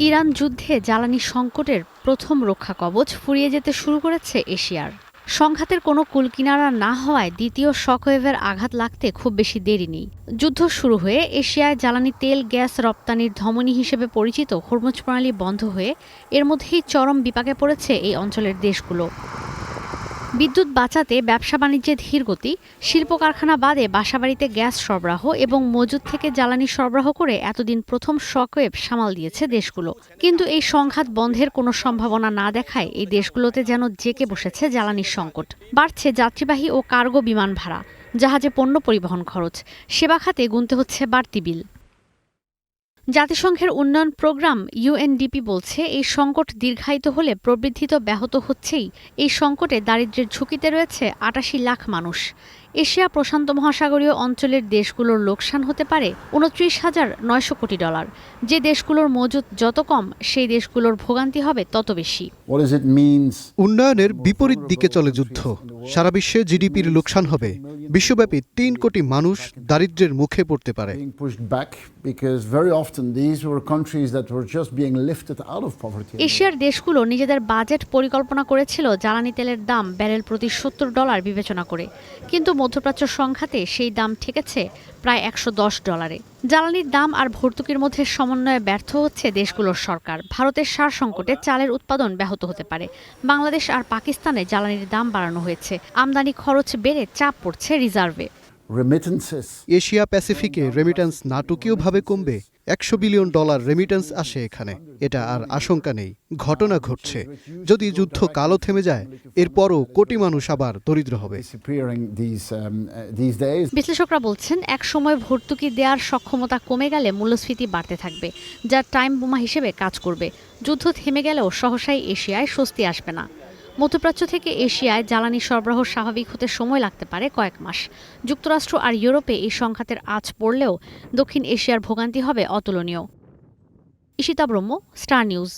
Iran যুদ্ধে জ্বালানি সংকটের প্রথম রক্ষা কবচ ফুরিয়ে যেতে শুরু করেছে এশিয়ার। সংঘাতের কোনো কূলকিনারা না হওয়ায় দ্বিতীয় শকওয়েভের আঘাত লাগতে খুব বেশি দেরি নেই। যুদ্ধ শুরু হয়ে এশিয়ায় জ্বালানি তেল গ্যাস রপ্তানির ধমনী হিসেবে পরিচিত হরমুজ প্রণালী বন্ধ হয়ে এর মধ্যেই চরম বিপাকে পড়েছে এই অঞ্চলের দেশগুলো। বিদ্যুৎ বাঁচাতে ব্যবসা বাণিজ্যে ধীরগতি, শিল্প কারখানা বাদে বাসাবাড়িতে গ্যাস সরবরাহ এবং মজুদ থেকে জ্বালানি সরবরাহ করে এতদিন প্রথম শকওয়েভ সামাল দিয়েছে দেশগুলো। কিন্তু এই সংঘাত বন্ধের কোনো সম্ভাবনা না দেখায় এই দেশগুলোতে যেন জেঁকে বসেছে জ্বালানির সংকট। বাড়ছে যাত্রীবাহী ও কার্গো বিমান ভাড়া, জাহাজে পণ্য পরিবহন খরচ, সেবা খাতে গুনতে হচ্ছে বাড়তি বিল। জাতিসংঘের উন্নয়ন প্রোগ্রাম ইউএনডিপি বলছে এই সংকট দীর্ঘায়িত হলে প্রবৃদ্ধি তো ব্যাহত হচ্ছেই, এই সংকটে দারিদ্র্যের ঝুঁকিতে রয়েছে ৮৮ লাখ মানুষ। এশিয়া প্রশান্ত মহাসাগরীয় অঞ্চলের দেশগুলোর লোকসান হতে পারে $২৯,৯০০ কোটি। যে দেশগুলোর মজুদ যত কম সেই দেশগুলোর ভোগান্তি হবে তত বেশি। উন্নয়নের বিপরীত দিকে চলে যুদ্ধ। সারা বিশ্বে জিডিপির লোকসান হবে। বিশ্বব্যাপী ৩ কোটি মানুষ দারিদ্র্যের মুখে পড়তে পারে। এশিয়ার দেশগুলো নিজেদের বাজেট পরিকল্পনা করেছিল জ্বালানি তেলের দাম ব্যারেল প্রতি $৭০ বিবেচনা করে, কিন্তু মধ্যপ্রাচ্য সংঘাতে সেই দাম ঠেকেছে প্রায় $১১০। জ্বালানির দাম আর ভর্তুকির মধ্যে সমন্বয়ে ব্যর্থ হচ্ছে দেশগুলোর সরকার। ভারতের সার সংকটে চালের উৎপাদন ব্যাহত হতে পারে। বাংলাদেশ আর পাকিস্তানে জ্বালানির দাম বাড়ানো হয়েছে। আমদানি খরচ বেড়ে চাপ পড়ছে রিজার্ভে। এশিয়া প্যাসিফিকে রেমিট্যান্স নাটকীয়ভাবে কমবে। $১০০ বিলিয়ন রেমিট্যান্স আসে এখানে। এটা আর আশঙ্কা নেই, ঘটনা ঘটছে। যদি যুদ্ধ কালও থেমে যায়, এরপরও কোটি মানুষ আবার দরিদ্র হবে। বিশ্লেষকরা বলছেন এক সময় ভর্তুকি দেওয়ার সক্ষমতা কমে গেলে মূল্যস্ফীতি বাড়তে থাকবে, যা টাইম বোমা হিসেবে কাজ করবে। যুদ্ধ থেমে গেলেও সহসাই এশিয়ায় স্বস্তি আসবে না। মধ্যপ্রাচ্য থেকে এশিয়ায় জ্বালানি সরবরাহ স্বাভাবিক হতে সময় লাগতে পারে কয়েক মাস। যুক্তরাষ্ট্র আর ইউরোপে এই সংঘাতের আঁচ পড়লেও দক্ষিণ এশিয়ার ভোগান্তি হবে অতুলনীয়। ঈশিতা ব্রহ্ম, স্টার নিউজ।